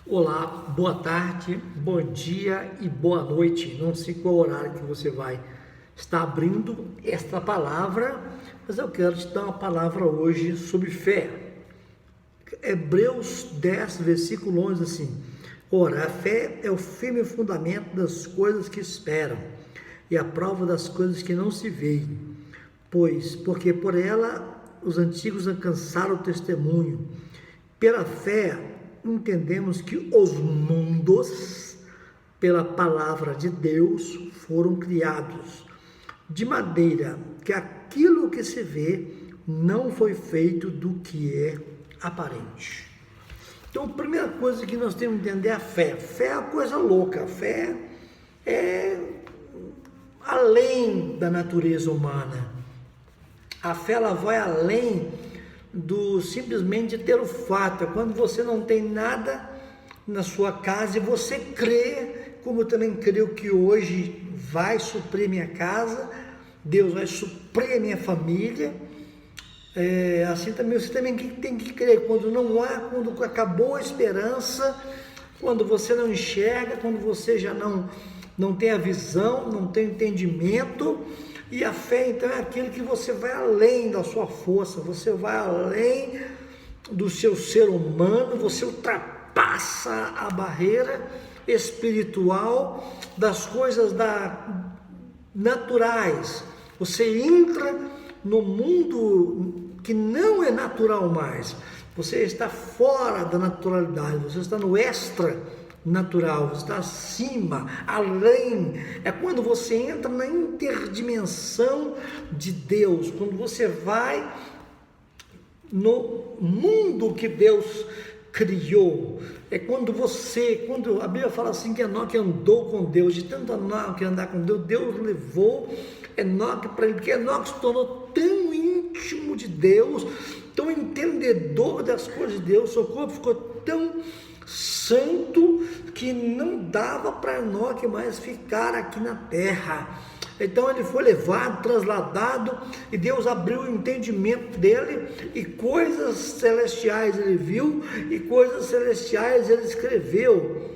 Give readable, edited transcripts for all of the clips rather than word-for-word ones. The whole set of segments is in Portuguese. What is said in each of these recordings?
Olá, boa tarde, bom dia e boa noite. Não sei qual horário que você vai estar abrindo esta palavra, mas eu quero te dar uma palavra hoje sobre fé. Hebreus 10, versículo 11, assim: Ora, a fé é o firme fundamento das coisas que esperam e a prova das coisas que não se veem, porque por ela os antigos alcançaram o testemunho. Pela fé, entendemos que os mundos, pela palavra de Deus, foram criados, de maneira que aquilo que se vê não foi feito do que é aparente. Então, a primeira coisa que nós temos que entender é a fé. Fé é uma coisa louca, a fé é além da natureza humana. A fé ela vai além do simplesmente ter o fato. É quando você não tem nada na sua casa e você crê, como eu também creio que hoje vai suprir minha casa, Deus vai suprir a minha família. Assim também você também tem que crer quando não há, quando acabou a esperança, quando você não enxerga, quando você já não tem a visão, não tem o entendimento. E a fé, então, é aquilo que você vai além da sua força, você vai além do seu ser humano, você ultrapassa a barreira espiritual das coisas naturais. Você entra no mundo que não é natural mais. Você está fora da naturalidade, você está no extra natural, você está acima, além. É quando você entra na interdimensão de Deus, quando você vai no mundo que Deus criou. É quando a Bíblia fala assim que Enoque andou com Deus, de tanto Enoque andar com Deus, Deus levou Enoque para ele, porque Enoque se tornou tão íntimo de Deus, tão entendedor das coisas de Deus, seu corpo ficou tão santo que não dava para Enoque mais ficar aqui na terra. Então ele foi levado, trasladado, e Deus abriu o entendimento dele, e coisas celestiais ele viu, e coisas celestiais ele escreveu.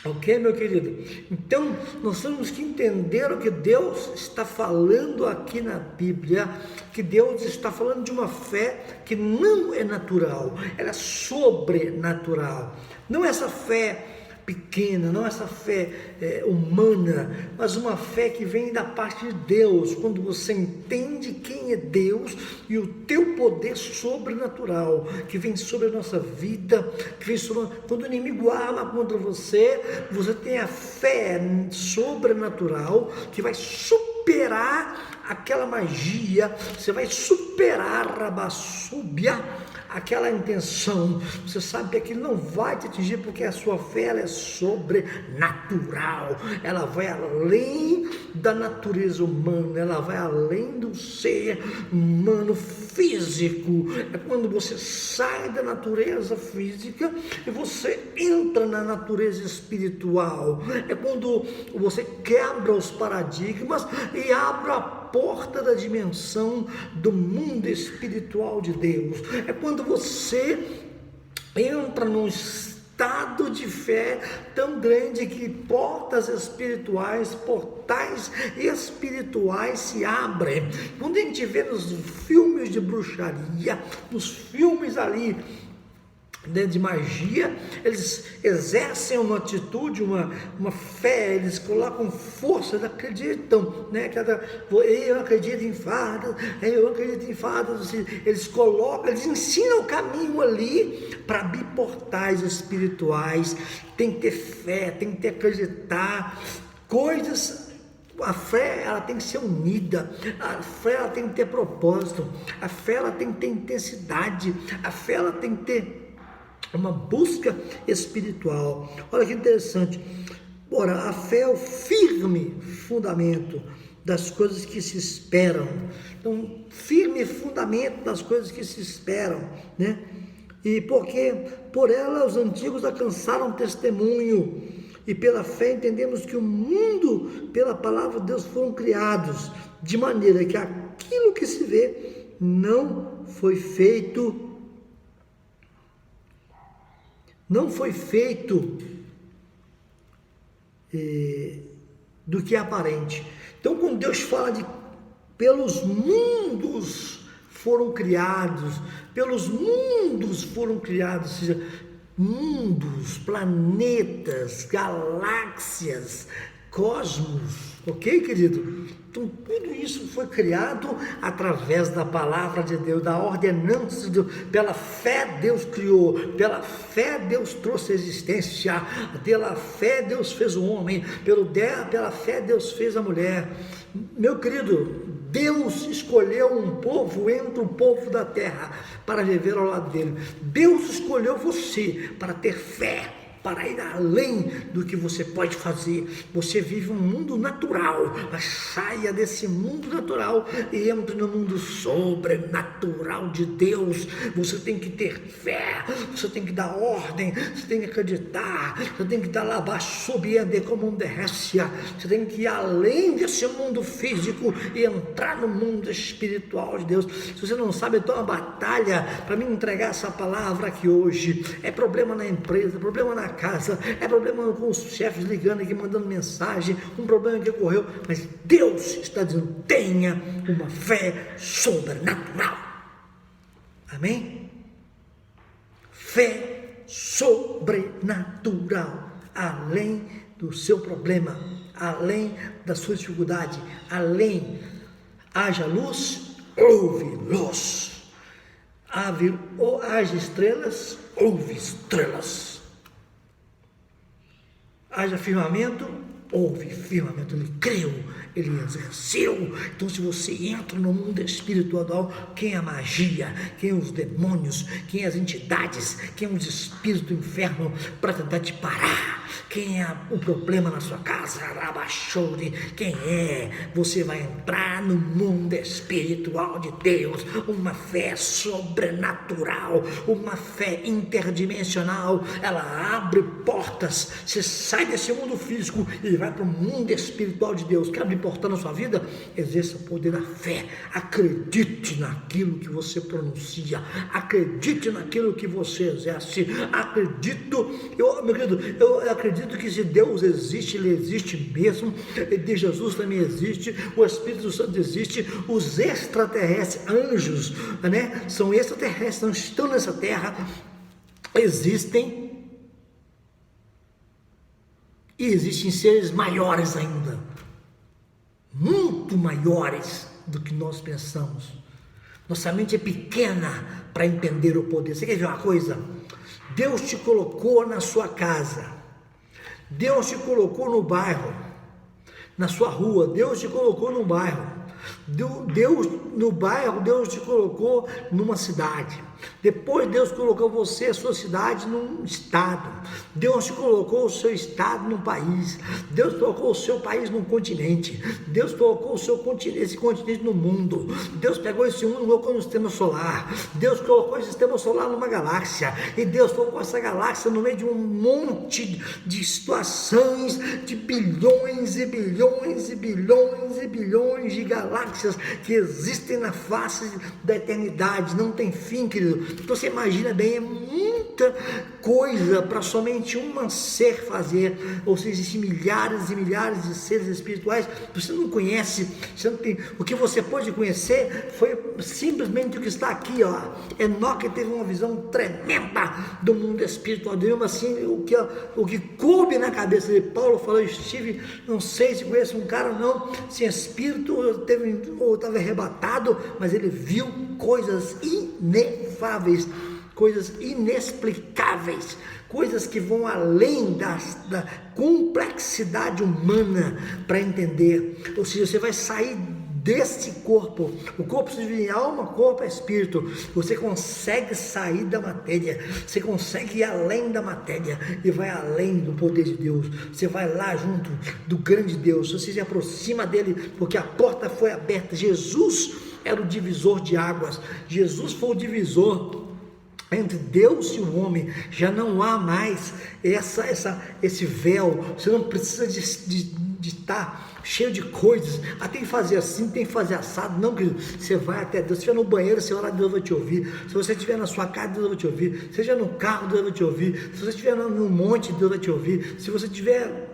Ok, meu querido? Então, nós temos que entender o que Deus está falando aqui na Bíblia, que Deus está falando de uma fé que não é natural, ela é sobrenatural. Não é essa fé pequena, não essa fé humana, mas uma fé que vem da parte de Deus, quando você entende quem é Deus e o teu poder sobrenatural, que vem sobre a nossa vida, que vem sobre, quando o inimigo arma contra você, você tem a fé sobrenatural, que vai superar aquela magia, você vai superar a rabassúbia, aquela intenção. Você sabe que aquilo não vai te atingir, porque a sua fé ela é sobrenatural, ela vai além da natureza humana, ela vai além do ser humano físico. É quando você sai da natureza física e você entra na natureza espiritual. É quando você quebra os paradigmas e abre a porta da dimensão do mundo espiritual de Deus. É quando você entra num estado de fé tão grande que portais espirituais se abrem. Quando a gente vê nos filmes de bruxaria, nos filmes ali de magia, eles exercem uma atitude, uma fé, eles colocam força, eles acreditam, né? Eu acredito em fadas, eles colocam, eles ensinam o caminho ali para abrir portais espirituais. Tem que ter fé, tem que ter acreditar, coisas. A fé ela tem que ser unida, a fé ela tem que ter propósito, a fé ela tem que ter intensidade, a fé ela tem que ter uma busca espiritual. Olha que interessante. Ora, a fé é o firme fundamento das coisas que se esperam. Então, firme fundamento das coisas que se esperam, né? E porque por ela os antigos alcançaram testemunho, e pela fé entendemos que o mundo, pela palavra de Deus, foram criados, de maneira que aquilo que se vê não foi feito não foi feito do que é aparente. Então, quando Deus fala de pelos mundos foram criados, ou seja, mundos, planetas, galáxias, cosmos, ok, querido? Então, tudo isso foi criado através da palavra de Deus, da ordenança de Deus. Pela fé Deus criou, pela fé Deus trouxe a existência, pela fé Deus fez o homem, pela fé Deus fez a mulher. Meu querido, Deus escolheu um povo entre o povo da terra para viver ao lado dele. Deus escolheu você para ter fé, para ir além do que você pode fazer. Você vive um mundo natural, mas saia desse mundo natural e entre no mundo sobrenatural de Deus. Você tem que ter fé, você tem que dar ordem, você tem que acreditar, você tem que dar lá abaixo, subir como um derrécia. Você tem que ir além desse mundo físico e entrar no mundo espiritual de Deus. Se você não sabe, então a batalha para me entregar essa palavra aqui hoje é problema na empresa, problema na casa, é problema com os chefes ligando aqui, mandando mensagem, um problema que ocorreu, mas Deus está dizendo, tenha uma fé sobrenatural, amém? Fé sobrenatural, além do seu problema, além da sua dificuldade, além, haja luz, houve luz, haja estrelas, houve estrelas. Haja firmamento, houve firmamento, ele creu, ele exerceu. Então, se você entra no mundo espiritual, quem é a magia, quem é os demônios, quem é as entidades, quem é os espíritos do inferno para tentar te parar, quem é o problema na sua casa, quem é? Você vai entrar no mundo espiritual de Deus, uma fé sobrenatural, uma fé interdimensional. Ela abre portas, você sai desse mundo físico e vai para o mundo espiritual de Deus. Quer abrir porta na sua vida? Exerça o poder da fé, acredite naquilo que você pronuncia, acredite naquilo que você exerce, meu querido, eu acredito que se Deus existe, Ele existe mesmo, de Jesus também existe, o Espírito Santo existe, os extraterrestres, anjos, né, são extraterrestres, não estão nessa terra, existem, e existem seres maiores ainda, muito maiores do que nós pensamos. Nossa mente é pequena para entender o poder. Você quer ver uma coisa? Deus te colocou na sua casa, Deus te colocou no bairro, na sua rua, Deus te colocou no bairro, Deus te colocou numa cidade, depois Deus colocou você, a sua cidade, num estado, Deus te colocou o seu estado num país, Deus colocou o seu país num continente, Deus colocou esse continente no mundo, Deus pegou esse mundo e colocou no sistema solar, Deus colocou esse sistema solar numa galáxia, e Deus colocou essa galáxia no meio de um monte de situações, de bilhões e bilhões e bilhões e bilhões de galáxias que existem na face da eternidade, não tem fim, querido. Então você imagina bem, é muita coisa para somente um ser fazer, ou seja, existem milhares e milhares de seres espirituais, você não conhece, você não tem, o que você pode conhecer foi simplesmente o que está aqui, ó. Enoque teve uma visão tremenda do mundo espiritual, mesmo assim, o que coube na cabeça de Paulo, falou, estive, não sei se conhece um cara ou não, sem espírito, ou estava arrebatado, mas ele viu coisas inefáveis, coisas inexplicáveis, coisas que vão além da complexidade humana para entender. Ou seja, você vai sair desse corpo, o corpo se divide em alma, corpo é espírito, você consegue sair da matéria, você consegue ir além da matéria e vai além do poder de Deus, você vai lá junto do grande Deus, você se aproxima dele, porque a porta foi aberta. Jesus era o divisor de águas, Jesus foi o divisor entre Deus e o homem, já não há mais esse véu, você não precisa de estar cheio de coisas, tem que fazer assim, tem que fazer assado, não que você vai até Deus, se estiver no banheiro, você orar, Deus vai te ouvir, se você estiver na sua casa, Deus vai te ouvir, se você estiver no carro, Deus vai te ouvir, se você estiver no monte, Deus vai te ouvir, se você estiver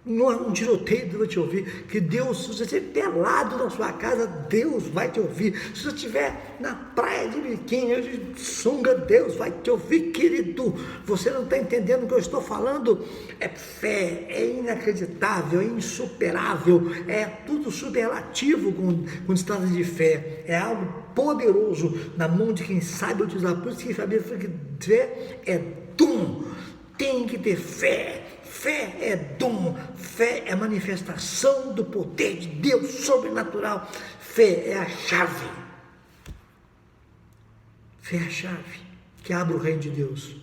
num tiroteio, Deus vai te ouvir, que Deus, se você estiver pelado na sua casa, Deus vai te ouvir, se você estiver na praia de biquíni, de sunga, Deus vai te ouvir, querido. Você não está entendendo o que eu estou falando? É fé, é inacreditável, é insuperável, é tudo superlativo quando se trata de fé, é algo poderoso na mão de quem sabe utilizar. Por isso que sabia que fé é dom, tem que ter fé. Fé é dom, fé é manifestação do poder de Deus sobrenatural. Fé é a chave. Fé é a chave que abre o reino de Deus.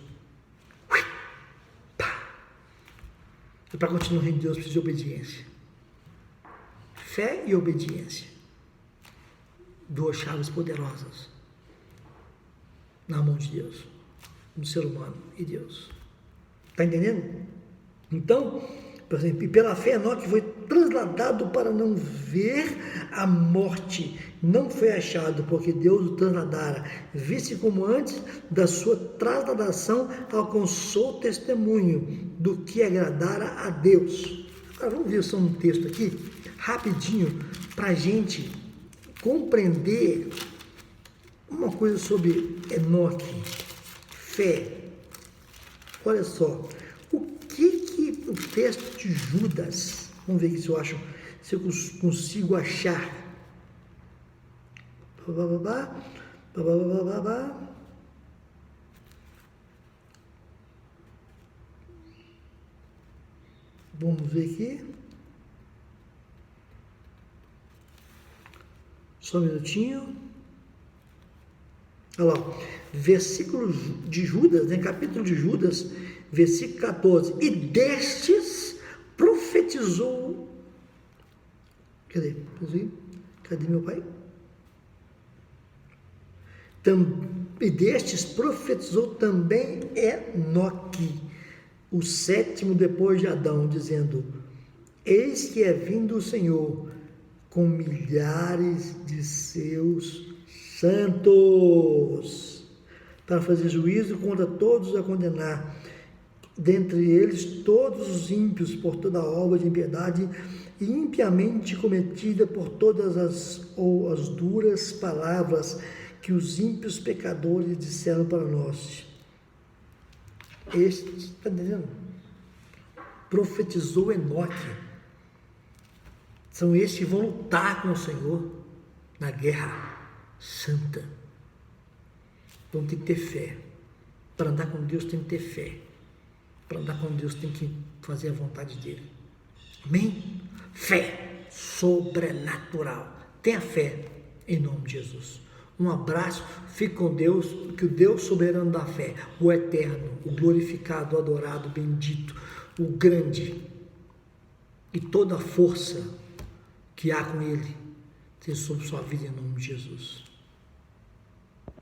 E para continuar o reino de Deus precisa de obediência. Fé e obediência. Duas chaves poderosas na mão de Deus, no ser humano e Deus. Está entendendo? Então, por exemplo, e pela fé Enoque foi trasladado para não ver a morte, não foi achado, porque Deus o trasladara, visse como antes da sua trasladação alcançou testemunho do que agradara a Deus. Agora vamos ver só um texto aqui, rapidinho, para a gente compreender uma coisa sobre Enoque, fé. Olha só, o texto de Judas, vamos ver aqui se eu consigo achar. Vamos ver aqui. Só um minutinho. Olha lá, versículo de Judas, capítulo de Judas, versículo 14. E destes profetizou. Cadê meu pai? E destes profetizou também Enoque, o sétimo depois de Adão, dizendo: eis que é vindo o Senhor com milhares de seus santos, para fazer juízo contra todos a condenar, dentre eles todos os ímpios por toda obra de impiedade e impiamente cometida por todas as duras palavras que os ímpios pecadores disseram para nós. Este, está entendendo? Profetizou Enoque. São estes que vão lutar com o Senhor na guerra santa. Então tem que ter fé. Para andar com Deus tem que ter fé. Para andar com Deus tem que fazer a vontade dele. Amém? Fé sobrenatural. Tenha fé em nome de Jesus. Um abraço, fique com Deus, que o Deus soberano da fé, o eterno, o glorificado, o adorado, o bendito, o grande e toda a força que há com ele, seja sobre sua vida em nome de Jesus.